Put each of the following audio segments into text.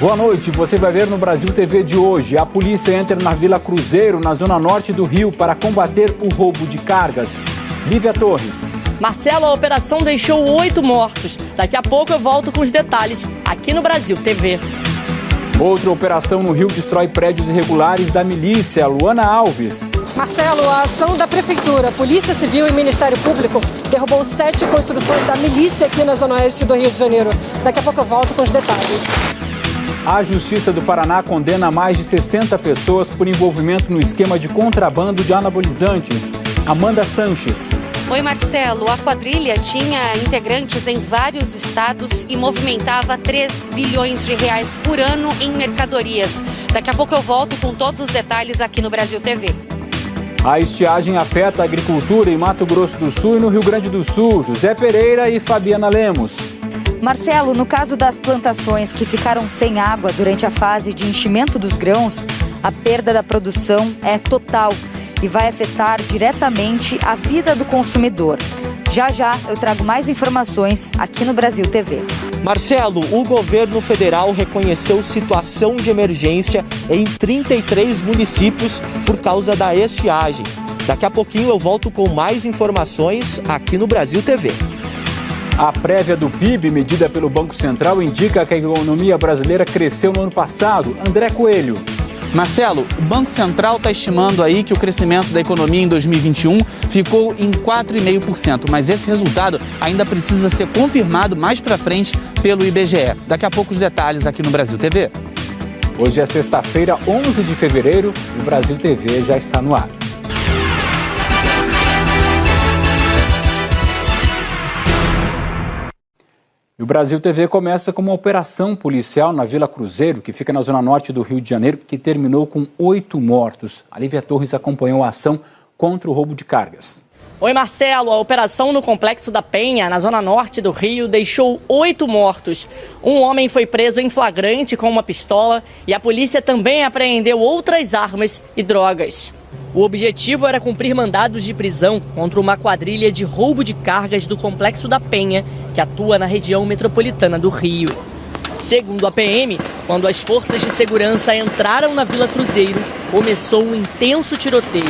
Boa noite, você vai ver no Brasil TV de hoje. A polícia entra na Vila Cruzeiro, na zona norte do Rio, para combater o roubo de cargas. Lívia Torres. Marcelo, a operação deixou 8 mortos. Daqui a pouco eu volto com os detalhes aqui no Brasil TV. Outra operação no Rio destrói prédios irregulares da milícia. Luana Alves. Marcelo, a ação da Prefeitura, Polícia Civil e Ministério Público derrubou 7 construções da milícia aqui na zona oeste do Rio de Janeiro. Daqui a pouco eu volto com os detalhes. A Justiça do Paraná condena mais de 60 pessoas por envolvimento no esquema de contrabando de anabolizantes. Amanda Sanches. Oi, Marcelo. A quadrilha tinha integrantes em vários estados e movimentava 3 bilhões de reais por ano em mercadorias. Daqui a pouco eu volto com todos os detalhes aqui no Brasil TV. A estiagem afeta a agricultura em Mato Grosso do Sul e no Rio Grande do Sul. José Pereira e Fabiana Lemos. Marcelo, no caso das plantações que ficaram sem água durante a fase de enchimento dos grãos, a perda da produção é total e vai afetar diretamente a vida do consumidor. Já já eu trago mais informações aqui no Brasil TV. Marcelo, o governo federal reconheceu situação de emergência em 33 municípios por causa da estiagem. Daqui a pouquinho eu volto com mais informações aqui no Brasil TV. A prévia do PIB, medida pelo Banco Central, indica que a economia brasileira cresceu no ano passado. André Coelho. Marcelo, o Banco Central está estimando aí que o crescimento da economia em 2021 ficou em 4,5%, mas esse resultado ainda precisa ser confirmado mais para frente pelo IBGE. Daqui a pouco os detalhes aqui no Brasil TV. Hoje é sexta-feira, 11 de fevereiro, e o Brasil TV já está no ar. E o Brasil TV começa com uma operação policial na Vila Cruzeiro, que fica na zona norte do Rio de Janeiro, que terminou com 8 mortos. A Lívia Torres acompanhou a ação contra o roubo de cargas. Oi, Marcelo. A operação no Complexo da Penha, na zona norte do Rio, deixou 8 mortos. Um homem foi preso em flagrante com uma pistola e a polícia também apreendeu outras armas e drogas. O objetivo era cumprir mandados de prisão contra uma quadrilha de roubo de cargas do Complexo da Penha, que atua na região metropolitana do Rio. Segundo a PM, quando as forças de segurança entraram na Vila Cruzeiro, começou um intenso tiroteio.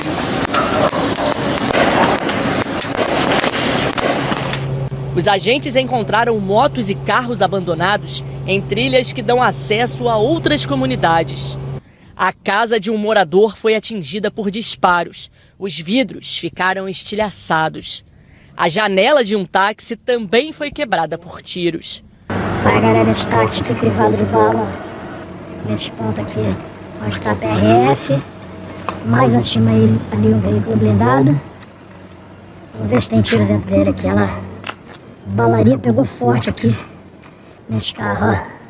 Os agentes encontraram motos e carros abandonados em trilhas que dão acesso a outras comunidades. A casa de um morador foi atingida por disparos. Os vidros ficaram estilhaçaos. A janela de um táxi também foi quebrada por tiros. Vai, galera, esse táxi aqui privado de bala. Nesse ponto aqui, onde está a PRF. Mais acima aí, ali um veículo blindado. Vamos ver se tem tiro dentro dele aqui. A balaria pegou forte aqui nesse carro, ó.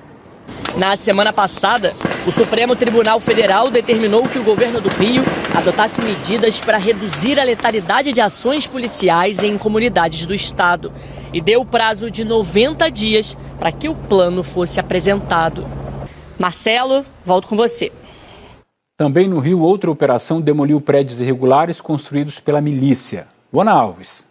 Na semana passada, o Supremo Tribunal Federal determinou que o governo do Rio adotasse medidas para reduzir a letalidade de ações policiais em comunidades do estado e deu prazo de 90 dias para que o plano fosse apresentado. Marcelo, volto com você. Também no Rio, outra operação demoliu prédios irregulares construídos pela milícia. Luana Alves.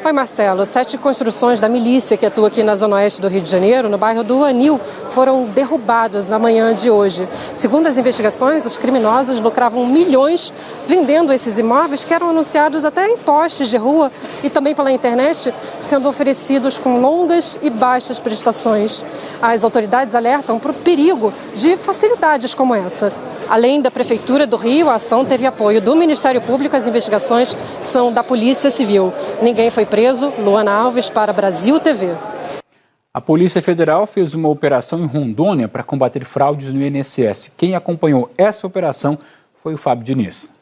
Oi, Marcelo. 7 construções da milícia que atua aqui na zona oeste do Rio de Janeiro, no bairro do Anil, foram derrubadas na manhã de hoje. Segundo as investigações, os criminosos lucravam milhões vendendo esses imóveis que eram anunciados até em postes de rua e também pela internet, sendo oferecidos com longas e baixas prestações. As autoridades alertam para o perigo de facilidades como essa. Além da Prefeitura do Rio, a ação teve apoio do Ministério Público. As investigações são da Polícia Civil. Ninguém foi preso. Luana Alves para Brasil TV. A Polícia Federal fez uma operação em Rondônia para combater fraudes no INSS. Quem acompanhou essa operação foi o Fábio Diniz.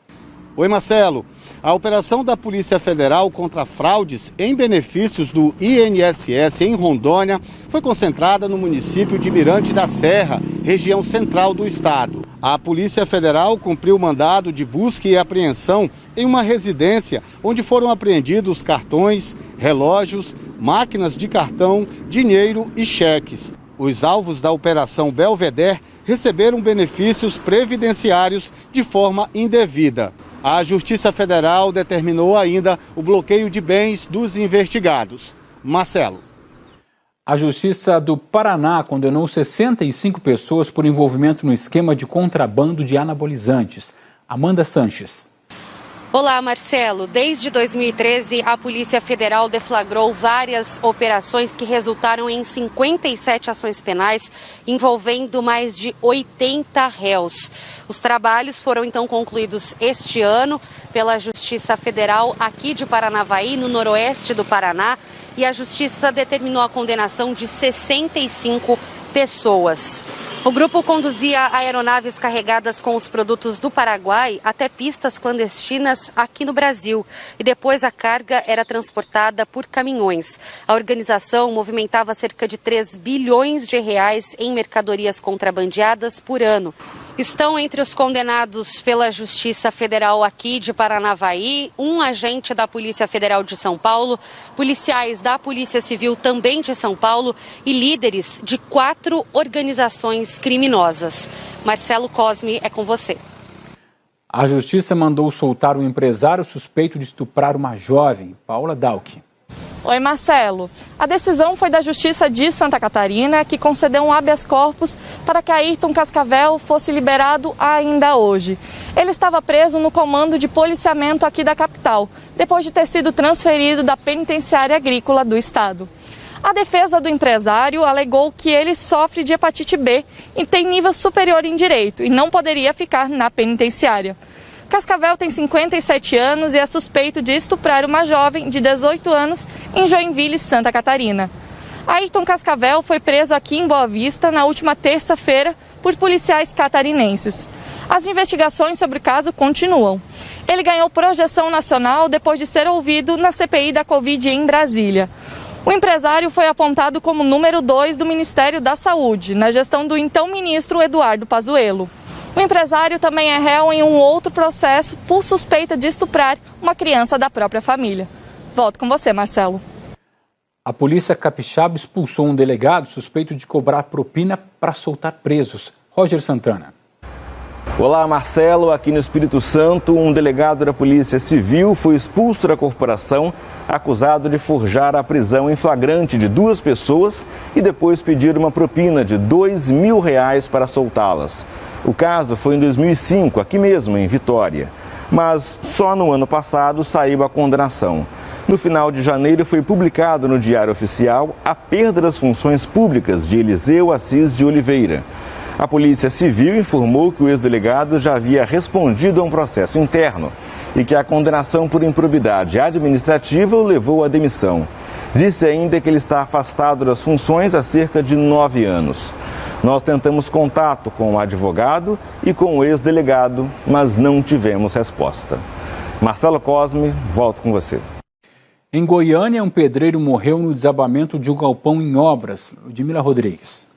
Oi, Marcelo. A operação da Polícia Federal contra fraudes em benefícios do INSS em Rondônia foi concentrada no município de Mirante da Serra, região central do estado. A Polícia Federal cumpriu mandado de busca e apreensão em uma residência onde foram apreendidos cartões, relógios, máquinas de cartão, dinheiro e cheques. Os alvos da Operação Belvedere receberam benefícios previdenciários de forma indevida. A Justiça Federal determinou ainda o bloqueio de bens dos investigados. Marcelo. A Justiça do Paraná condenou 65 pessoas por envolvimento no esquema de contrabando de anabolizantes. Amanda Sanches. Olá, Marcelo. Desde 2013, a Polícia Federal deflagrou várias operações que resultaram em 57 ações penais, envolvendo mais de 80 réus. Os trabalhos foram então concluídos este ano pela Justiça Federal aqui de Paranavaí, no noroeste do Paraná, e a Justiça determinou a condenação de 65 pessoas. O grupo conduzia aeronaves carregadas com os produtos do Paraguai até pistas clandestinas aqui no Brasil e depois a carga era transportada por caminhões. A organização movimentava cerca de 3 bilhões de reais em mercadorias contrabandeadas por ano. Estão entre os condenados pela Justiça Federal aqui de Paranavaí, um agente da Polícia Federal de São Paulo, policiais da Polícia Civil também de São Paulo e líderes de 4 organizações criminosas. Marcelo Cosme, é com você. A Justiça mandou soltar um empresário suspeito de estuprar uma jovem, Paula Dalck. Oi, Marcelo. A decisão foi da Justiça de Santa Catarina, que concedeu um habeas corpus para que Ayrton Cascavel fosse liberado ainda hoje. Ele estava preso no comando de policiamento aqui da capital, depois de ter sido transferido da penitenciária agrícola do estado. A defesa do empresário alegou que ele sofre de hepatite B e tem nível superior em direito e não poderia ficar na penitenciária. Cascavel tem 57 anos e é suspeito de estuprar uma jovem de 18 anos em Joinville, Santa Catarina. Ayrton Cascavel foi preso aqui em Boa Vista na última terça-feira por policiais catarinenses. As investigações sobre o caso continuam. Ele ganhou projeção nacional depois de ser ouvido na CPI da Covid em Brasília. O empresário foi apontado como número 2 do Ministério da Saúde, na gestão do então ministro Eduardo Pazuello. O empresário também é réu em um outro processo por suspeita de estuprar uma criança da própria família. Volto com você, Marcelo. A polícia capixaba expulsou um delegado suspeito de cobrar propina para soltar presos. Roger Santana. Olá, Marcelo. Aqui no Espírito Santo, um delegado da Polícia Civil foi expulso da corporação, acusado de forjar a prisão em flagrante de 2 pessoas e depois pedir uma propina de R$2.000 para soltá-las. O caso foi em 2005, aqui mesmo, em Vitória. Mas só no ano passado saiu a condenação. No final de janeiro foi publicado no Diário Oficial a perda das funções públicas de Eliseu Assis de Oliveira. A Polícia Civil informou que o ex-delegado já havia respondido a um processo interno e que a condenação por improbidade administrativa o levou à demissão. Disse ainda que ele está afastado das funções há cerca de 9 anos. Nós tentamos contato com o advogado e com o ex-delegado, mas não tivemos resposta. Marcelo Cosme, volto com você. Em Goiânia, um pedreiro morreu no desabamento de um galpão em obras. Ludmila Rodrigues.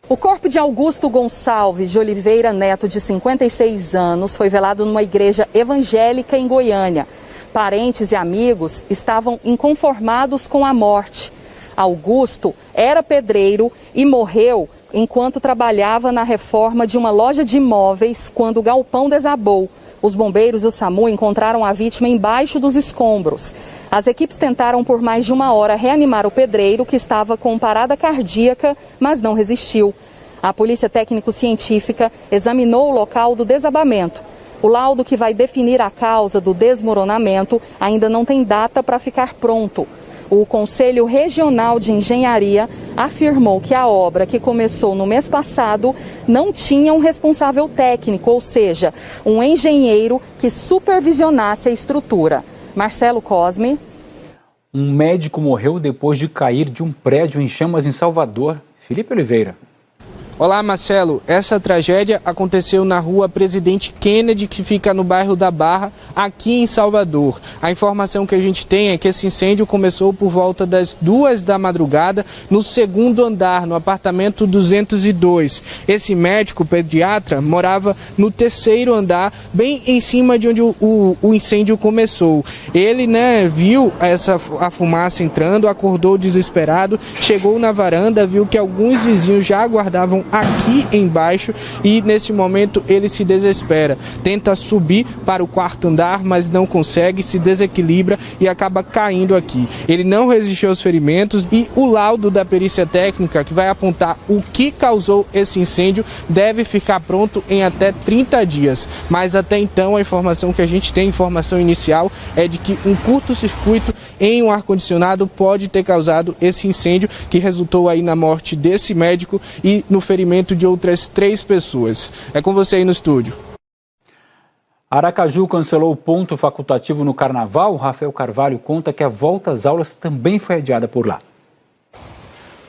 O corpo de Augusto Gonçalves de Oliveira Neto, de 56 anos, foi velado numa igreja evangélica em Goiânia. Parentes e amigos estavam inconformados com a morte. Augusto era pedreiro e morreu enquanto trabalhava na reforma de uma loja de imóveis quando o galpão desabou. Os bombeiros e o SAMU encontraram a vítima embaixo dos escombros. As equipes tentaram por mais de 1 hora reanimar o pedreiro, que estava com parada cardíaca, mas não resistiu. A polícia técnico-científica examinou o local do desabamento. O laudo que vai definir a causa do desmoronamento ainda não tem data para ficar pronto. O Conselho Regional de Engenharia afirmou que a obra, que começou no mês passado, não tinha um responsável técnico, ou seja, um engenheiro que supervisionasse a estrutura. Marcelo Cosme. Um médico morreu depois de cair de um prédio em chamas em Salvador. Felipe Oliveira. Olá, Marcelo. Essa tragédia aconteceu na rua Presidente Kennedy, que fica no bairro da Barra, aqui em Salvador. A informação que a gente tem é que esse incêndio começou por volta das 2 da madrugada, no 2º andar, no apartamento 202. Esse médico pediatra morava no 3º andar, bem em cima de onde o incêndio começou. Ele, viu a fumaça entrando, acordou desesperado, chegou na varanda, viu que alguns vizinhos já aguardavam aqui embaixo e nesse momento ele se desespera, tenta subir para o 4º andar, tentar, mas não consegue, se desequilibra e acaba caindo aqui. Ele não resistiu aos ferimentos e o laudo da perícia técnica, que vai apontar o que causou esse incêndio, deve ficar pronto em até 30 dias. Mas até então a informação que a gente tem, informação inicial, é de que um curto-circuito em um ar-condicionado pode ter causado esse incêndio, que resultou aí na morte desse médico e no ferimento de outras 3 pessoas. É com você aí no estúdio. Aracaju cancelou o ponto facultativo no Carnaval. Rafael Carvalho conta que a volta às aulas também foi adiada por lá.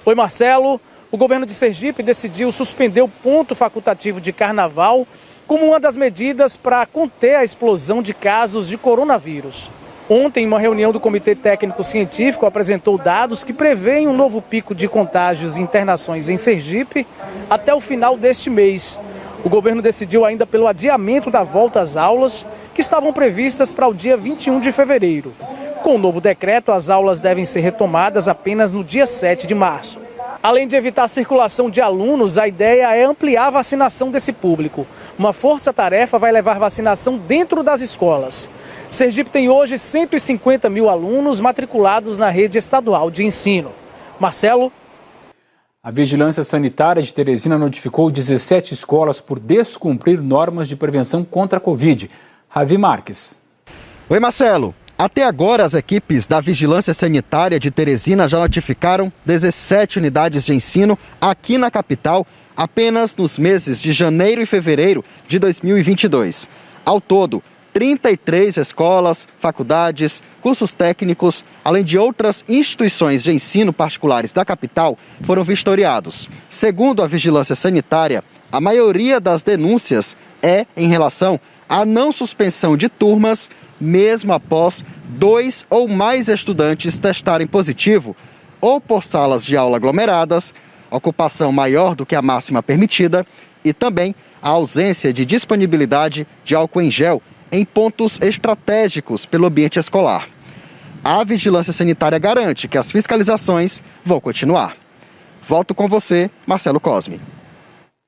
Oi, Marcelo. O governo de Sergipe decidiu suspender o ponto facultativo de Carnaval como uma das medidas para conter a explosão de casos de coronavírus. Ontem, uma reunião do Comitê Técnico Científico apresentou dados que prevêem um novo pico de contágios e internações em Sergipe até o final deste mês. O governo decidiu ainda pelo adiamento da volta às aulas, que estavam previstas para o dia 21 de fevereiro. Com o novo decreto, as aulas devem ser retomadas apenas no dia 7 de março. Além de evitar a circulação de alunos, a ideia é ampliar a vacinação desse público. Uma força-tarefa vai levar vacinação dentro das escolas. Sergipe tem hoje 150 mil alunos matriculados na rede estadual de ensino. Marcelo? A Vigilância Sanitária de Teresina notificou 17 escolas por descumprir normas de prevenção contra a Covid. Ravi Marques. Oi, Marcelo. Até agora, as equipes da Vigilância Sanitária de Teresina já notificaram 17 unidades de ensino aqui na capital, apenas nos meses de janeiro e fevereiro de 2022. Ao todo, 33 escolas, faculdades, cursos técnicos, além de outras instituições de ensino particulares da capital, foram vistoriados. Segundo a Vigilância Sanitária, a maioria das denúncias é em relação à não suspensão de turmas, mesmo após 2 ou mais estudantes testarem positivo, ou por salas de aula aglomeradas, ocupação maior do que a máxima permitida e também a ausência de disponibilidade de álcool em gel em pontos estratégicos pelo ambiente escolar. A Vigilância Sanitária garante que as fiscalizações vão continuar. Volto com você, Marcelo Cosme.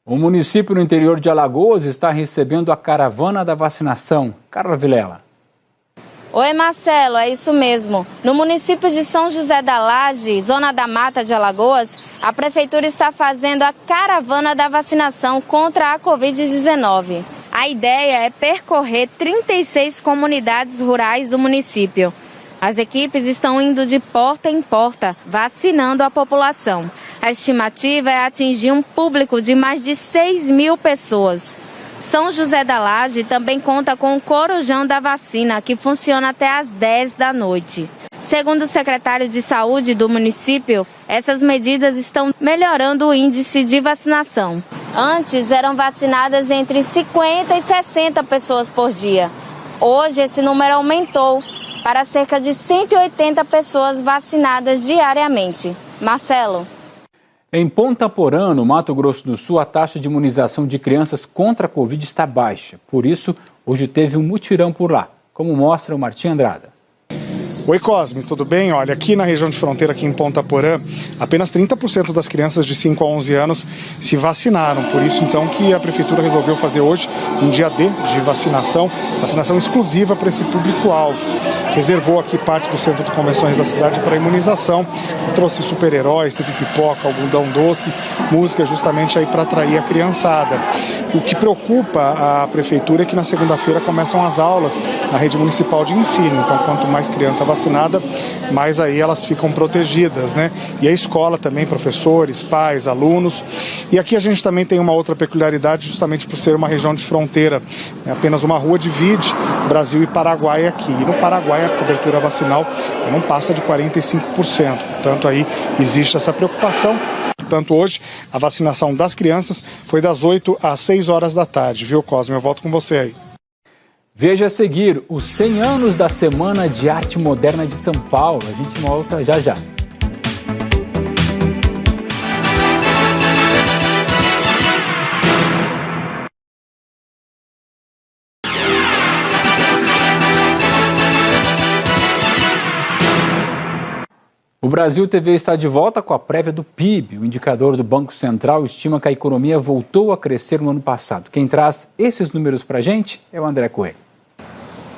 O município no interior de Alagoas está recebendo a caravana da vacinação. Carla Vilela. Oi, Marcelo, é isso mesmo. No município de São José da Laje, zona da Mata de Alagoas, a prefeitura está fazendo a caravana da vacinação contra a Covid-19. A ideia é percorrer 36 comunidades rurais do município. As equipes estão indo de porta em porta, vacinando a população. A estimativa é atingir um público de mais de 6 mil pessoas. São José da Laje também conta com o Corujão da Vacina, que funciona até às 10 da noite. Segundo o secretário de Saúde do município, essas medidas estão melhorando o índice de vacinação. Antes eram vacinadas entre 50 e 60 pessoas por dia. Hoje esse número aumentou para cerca de 180 pessoas vacinadas diariamente. Marcelo. Em Ponta Porã, no Mato Grosso do Sul, a taxa de imunização de crianças contra a Covid está baixa. Por isso, hoje teve um mutirão por lá, como mostra o Martim Andrada. Oi, Cosme, tudo bem? Olha, aqui na região de fronteira, aqui em Ponta Porã, apenas 30% das crianças de 5 a 11 anos se vacinaram. Por isso, então, que a prefeitura resolveu fazer hoje um dia D de vacinação exclusiva para esse público-alvo. Reservou aqui parte do centro de convenções da cidade para imunização. Trouxe super-heróis, teve pipoca, algodão doce, música justamente aí para atrair a criançada. O que preocupa a prefeitura é que na segunda-feira começam as aulas na rede municipal de ensino. Então, quanto mais criança vacinada, mais aí elas ficam protegidas, né? E a escola também, professores, pais, alunos. E aqui a gente também tem uma outra peculiaridade, justamente por ser uma região de fronteira. É apenas uma rua divide Brasil e Paraguai aqui. E no Paraguai a cobertura vacinal não passa de 45%. Portanto, aí existe essa preocupação. Portanto, hoje a vacinação das crianças foi das 8 às 6 horas da tarde, viu, Cosme? Eu volto com você aí. Veja a seguir os 100 anos da Semana de Arte Moderna de São Paulo. A gente volta já já. O Brasil TV está de volta com a prévia do PIB. O indicador do Banco Central estima que a economia voltou a crescer no ano passado. Quem traz esses números para a gente é o André Coelho.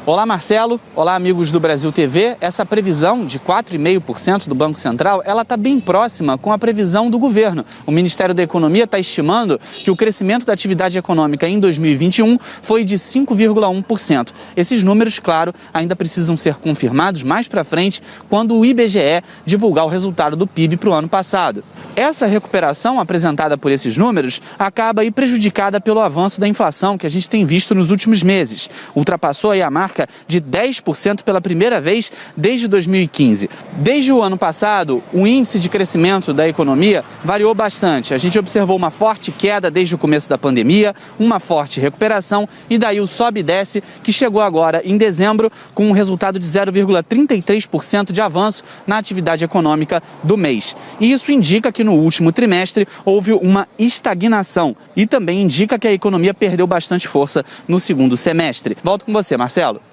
Olá, Marcelo. Olá, amigos do Brasil TV. Essa previsão de 4,5% do Banco Central, ela está bem próxima com a previsão do governo. O Ministério da Economia está estimando que o crescimento da atividade econômica em 2021 foi de 5,1%. Esses números, claro, ainda precisam ser confirmados mais para frente, quando o IBGE divulgar o resultado do PIB para o ano passado. Essa recuperação apresentada por esses números acaba aí prejudicada pelo avanço da inflação que a gente tem visto nos últimos meses. Ultrapassou aí a marca de 10% pela primeira vez desde 2015. Desde o ano passado, o índice de crescimento da economia variou bastante. A gente observou uma forte queda desde o começo da pandemia, uma forte recuperação e daí o sobe e desce, que chegou agora em dezembro com um resultado de 0,33% de avanço na atividade econômica do mês. E isso indica que no último trimestre houve uma estagnação e também indica que a economia perdeu bastante força no segundo semestre. Volto com você, Marcelo.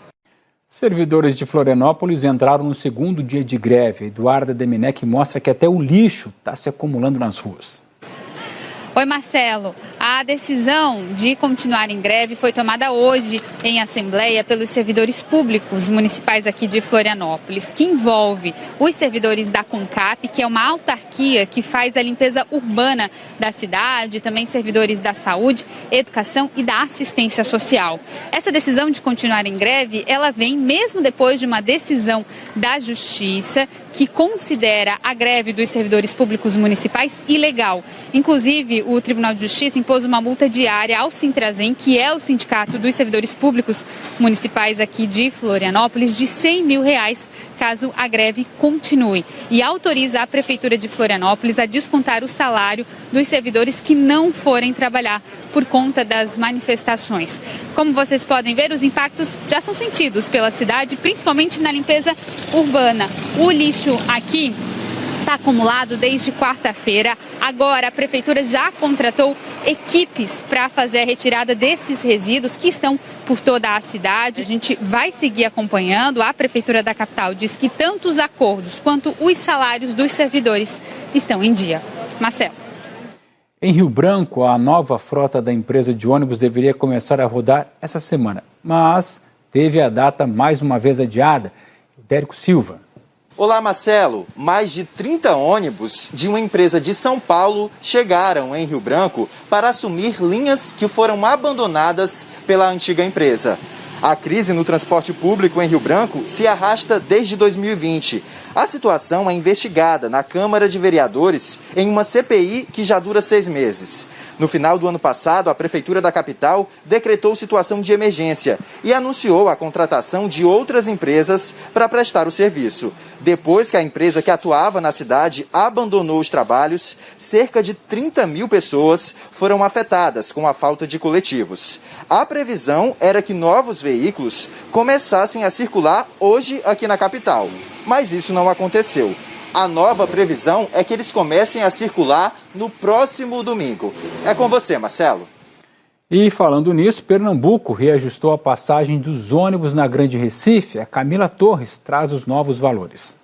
Servidores de Florianópolis entraram no segundo dia de greve. Eduarda Deminec mostra que até o lixo está se acumulando nas ruas. Oi, Marcelo. A decisão de continuar em greve foi tomada hoje em assembleia pelos servidores públicos municipais aqui de Florianópolis, que envolve os servidores da CONCAP, que é uma autarquia que faz a limpeza urbana da cidade, também servidores da saúde, educação e da assistência social. Essa decisão de continuar em greve, ela vem mesmo depois de uma decisão da Justiça que considera a greve dos servidores públicos municipais ilegal. Inclusive, o Tribunal de Justiça impôs uma multa diária ao Sintrazen, que é o sindicato dos servidores públicos municipais aqui de Florianópolis, de R$100 mil, caso a greve continue. E autoriza a Prefeitura de Florianópolis a descontar o salário dos servidores que não forem trabalhar por conta das manifestações. Como vocês podem ver, os impactos já são sentidos pela cidade, principalmente na limpeza urbana. O lixo aqui está acumulado desde quarta-feira. Agora, a Prefeitura já contratou equipes para fazer a retirada desses resíduos que estão por toda a cidade. A gente vai seguir acompanhando. A Prefeitura da capital diz que tanto os acordos quanto os salários dos servidores estão em dia. Marcelo. Em Rio Branco, a nova frota da empresa de ônibus deveria começar a rodar essa semana, mas teve a data mais uma vez adiada. Dérico Silva. Olá, Marcelo. Mais de 30 ônibus de uma empresa de São Paulo chegaram em Rio Branco para assumir linhas que foram abandonadas pela antiga empresa. A crise no transporte público em Rio Branco se arrasta desde 2020. A situação é investigada na Câmara de Vereadores em uma CPI que já dura 6 meses. No final do ano passado, a Prefeitura da capital decretou situação de emergência e anunciou a contratação de outras empresas para prestar o serviço. Depois que a empresa que atuava na cidade abandonou os trabalhos, cerca de 30 mil pessoas foram afetadas com a falta de coletivos. A previsão era que novos veículos começassem a circular hoje aqui na capital, mas isso não aconteceu. A nova previsão é que eles comecem a circular no próximo domingo. É com você, Marcelo. E falando nisso, Pernambuco reajustou a passagem dos ônibus na Grande Recife. A Camila Torres traz os novos valores.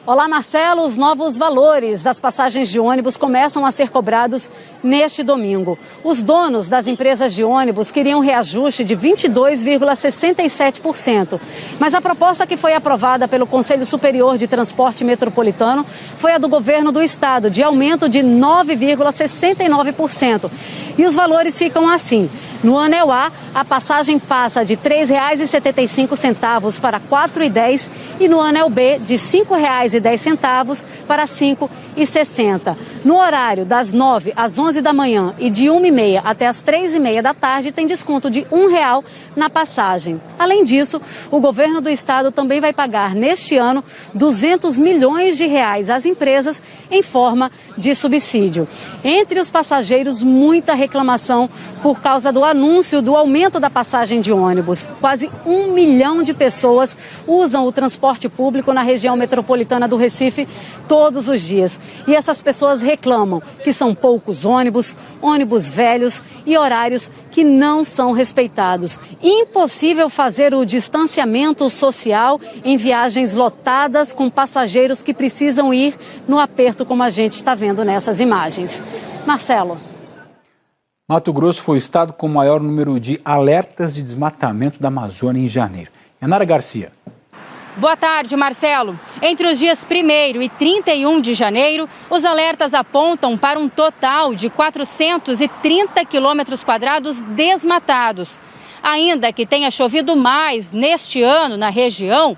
Olá, Marcelo. Os novos valores das passagens de ônibus começam a ser cobrados neste domingo. Os donos das empresas de ônibus queriam reajuste de 22,67%. Mas a proposta que foi aprovada pelo Conselho Superior de Transporte Metropolitano foi a do governo do estado, de aumento de 9,69%. E os valores ficam assim. No anel A, a passagem passa de R$ 3,75 para R$ 4,10 e no anel B, de R$ 5,10 para R$ 5,60. No horário das 9 às 11 da manhã e de 1h30 até as 3h30 da tarde, tem desconto de R$ 1,00 na passagem. Além disso, o governo do estado também vai pagar neste ano R$ 200 milhões às empresas em forma de subsídio. Entre os passageiros, muita reclamação por causa do anúncio do aumento da passagem de ônibus. Quase 1 milhão de pessoas usam o transporte público na região metropolitana do Recife todos os dias. E essas pessoas reclamam que são poucos ônibus, ônibus velhos e horários que não são respeitados. Impossível fazer o distanciamento social em viagens lotadas com passageiros que precisam ir no aperto, como a gente está vendo nessas imagens. Marcelo. Mato Grosso foi o estado com o maior número de alertas de desmatamento da Amazônia em janeiro. Yanara Garcia. Boa tarde, Marcelo. Entre os dias 1º e 31 de janeiro, os alertas apontam para um total de 430 quilômetros quadrados desmatados. Ainda que tenha chovido mais neste ano na região,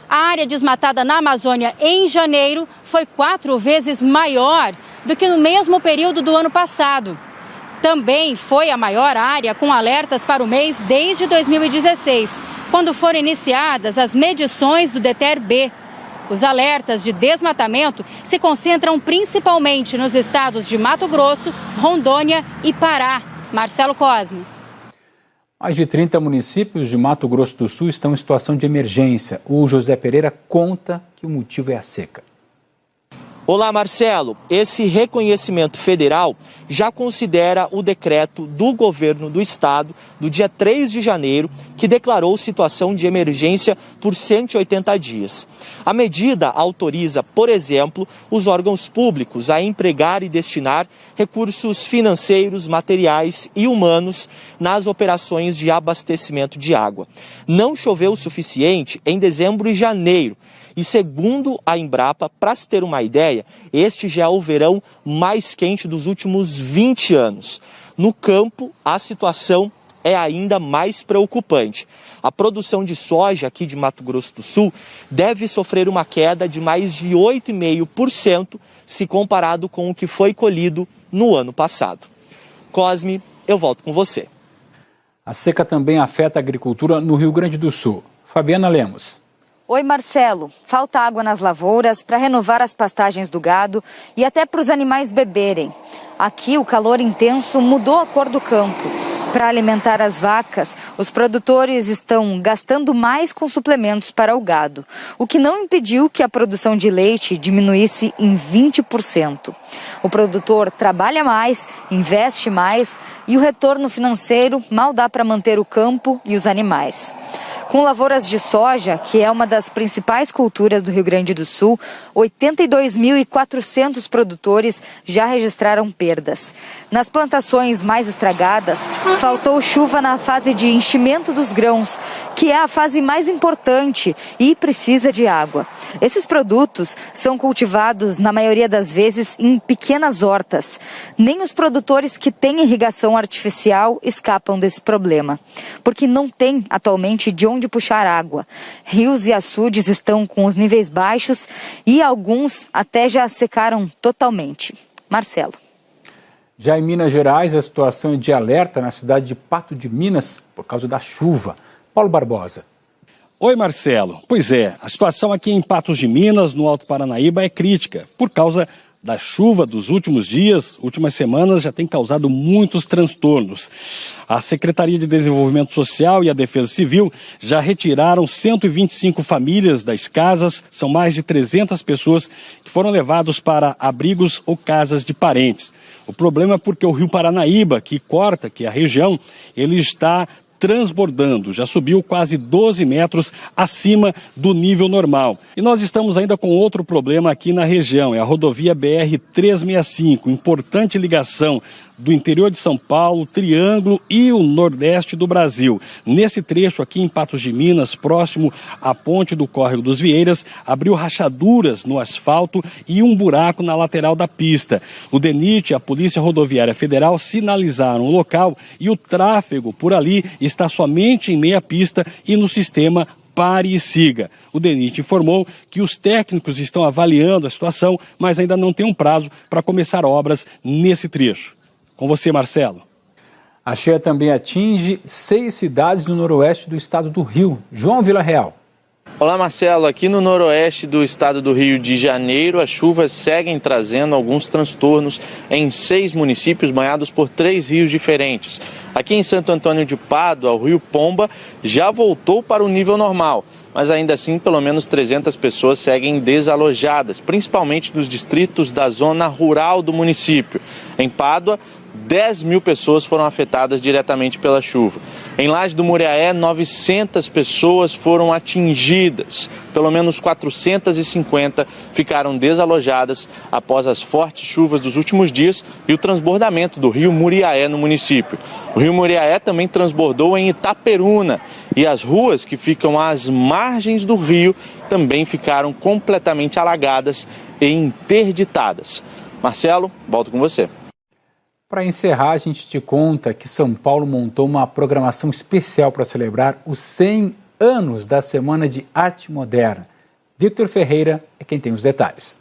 a área desmatada na Amazônia em janeiro foi 4 vezes maior do que no mesmo período do ano passado. Também foi a maior área com alertas para o mês desde 2016, quando foram iniciadas as medições do DETER-B. Os alertas de desmatamento se concentram principalmente nos estados de Mato Grosso, Rondônia e Pará. Marcelo Cosme. Mais de 30 municípios de Mato Grosso do Sul estão em situação de emergência. O José Pereira conta que o motivo é a seca. Olá, Marcelo. Esse reconhecimento federal já considera o decreto do governo do estado do dia 3 de janeiro, que declarou situação de emergência por 180 dias. A medida autoriza, por exemplo, os órgãos públicos a empregar e destinar recursos financeiros, materiais e humanos nas operações de abastecimento de água. Não choveu o suficiente em dezembro e janeiro. E segundo a Embrapa, para se ter uma ideia, este já é o verão mais quente dos últimos 20 anos. No campo, a situação é ainda mais preocupante. A produção de soja aqui de Mato Grosso do Sul deve sofrer uma queda de mais de 8,5% se comparado com o que foi colhido no ano passado. Cosme, eu volto com você. A seca também afeta a agricultura no Rio Grande do Sul. Fabiana Lemos. Oi, Marcelo. Falta água nas lavouras para renovar as pastagens do gado e até para os animais beberem. Aqui, o calor intenso mudou a cor do campo. Para alimentar as vacas, os produtores estão gastando mais com suplementos para o gado, o que não impediu que a produção de leite diminuísse em 20%. O produtor trabalha mais, investe mais e o retorno financeiro mal dá para manter o campo e os animais. Com lavouras de soja, que é uma das principais culturas do Rio Grande do Sul, 82.400 produtores já registraram perdas. Nas plantações mais estragadas, faltou chuva na fase de enchimento dos grãos, que é a fase mais importante e precisa de água. Esses produtos são cultivados, na maioria das vezes, em pequenas hortas. Nem os produtores que têm irrigação artificial escapam desse problema, porque não tem atualmente de onde puxar água. Rios e açudes estão com os níveis baixos e alguns até já secaram totalmente. Marcelo. Já em Minas Gerais, a situação é de alerta na cidade de Pato de Minas por causa da chuva. Paulo Barbosa. Oi, Marcelo. Pois é, a situação aqui em Patos de Minas, no Alto Paranaíba, é crítica por causa da chuva dos últimos dias, últimas semanas, já tem causado muitos transtornos. A Secretaria de Desenvolvimento Social e a Defesa Civil já retiraram 125 famílias das casas, são mais de 300 pessoas que foram levados para abrigos ou casas de parentes. O problema é porque o Rio Paranaíba, que corta aqui a região, ele está transbordando, já subiu quase 12 metros acima do nível normal. E nós estamos ainda com outro problema aqui na região, é a rodovia BR-365, importante ligação do interior de São Paulo, Triângulo e o Nordeste do Brasil. Nesse trecho aqui em Patos de Minas, próximo à ponte do Córrego dos Vieiras, abriu rachaduras no asfalto e um buraco na lateral da pista. O DENIT e a Polícia Rodoviária Federal sinalizaram o local e o tráfego por ali está somente em meia pista e no sistema pare e siga. O DENIT informou que os técnicos estão avaliando a situação, mas ainda não tem um prazo para começar obras nesse trecho. Com você, Marcelo. A cheia também atinge 6 cidades no noroeste do estado do Rio. João Villarreal. Olá, Marcelo. Aqui no noroeste do estado do Rio de Janeiro, as chuvas seguem trazendo alguns transtornos em 6 municípios banhados por 3 rios diferentes. Aqui em Santo Antônio de Pádua, o rio Pomba já voltou para o nível normal, mas ainda assim pelo menos 300 pessoas seguem desalojadas, principalmente nos distritos da zona rural do município. Em Pádua, 10 mil pessoas foram afetadas diretamente pela chuva. Em Laje do Muriaé, 900 pessoas foram atingidas. Pelo menos 450 ficaram desalojadas após as fortes chuvas dos últimos dias e o transbordamento do rio Muriaé no município. O rio Muriaé também transbordou em Itaperuna e as ruas que ficam às margens do rio também ficaram completamente alagadas e interditadas. Marcelo, volto com você. Para encerrar, a gente te conta que São Paulo montou uma programação especial para celebrar os 100 anos da Semana de Arte Moderna. Victor Ferreira é quem tem os detalhes.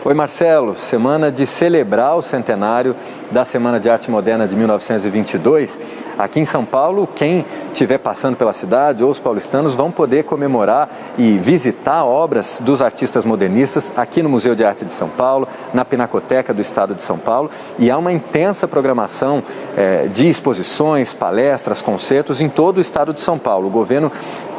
Oi, Marcelo. Semana de celebrar o centenário da Semana de Arte Moderna de 1922. Aqui em São Paulo, quem estiver passando pela cidade ou os paulistanos vão poder comemorar e visitar obras dos artistas modernistas aqui no Museu de Arte de São Paulo, na Pinacoteca do Estado de São Paulo. E há uma intensa programação de exposições, palestras, concertos em todo o Estado de São Paulo. O governo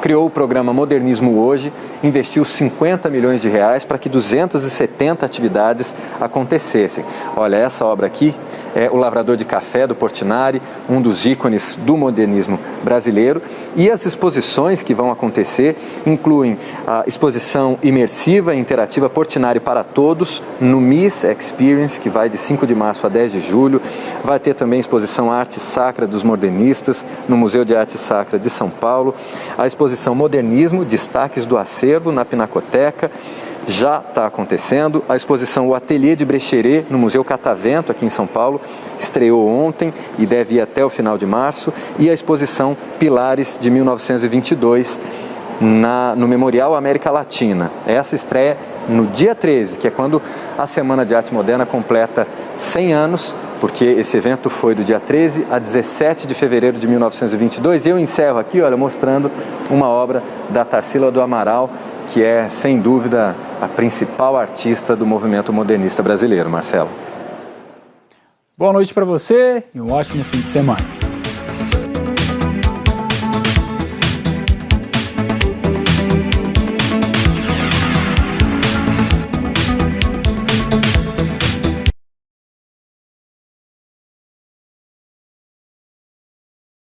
criou o programa Modernismo Hoje, investiu 50 milhões de reais para que 270 atividades acontecessem. Olha, essa obra aqui é O Lavrador de Café, do Portinari, um dos ícones do modernismo brasileiro. E as exposições que vão acontecer incluem a exposição imersiva e interativa Portinari para Todos, no Miss Experience, que vai de 5 de março a 10 de julho. Vai ter também a exposição Arte Sacra dos Modernistas, no Museu de Arte Sacra de São Paulo. A exposição Modernismo, Destaques do Acervo, na Pinacoteca. Já está acontecendo. A exposição O Ateliê de Brecheret, no Museu Catavento, aqui em São Paulo, estreou ontem e deve ir até o final de março. E a exposição Pilares, de 1922, no Memorial América Latina. Essa estreia no dia 13, que é quando a Semana de Arte Moderna completa 100 anos, porque esse evento foi do dia 13 a 17 de fevereiro de 1922. E eu encerro aqui, olha, mostrando uma obra da Tarsila do Amaral, que é, sem dúvida, a principal artista do movimento modernista brasileiro. Marcelo. Boa noite para você e um ótimo fim de semana.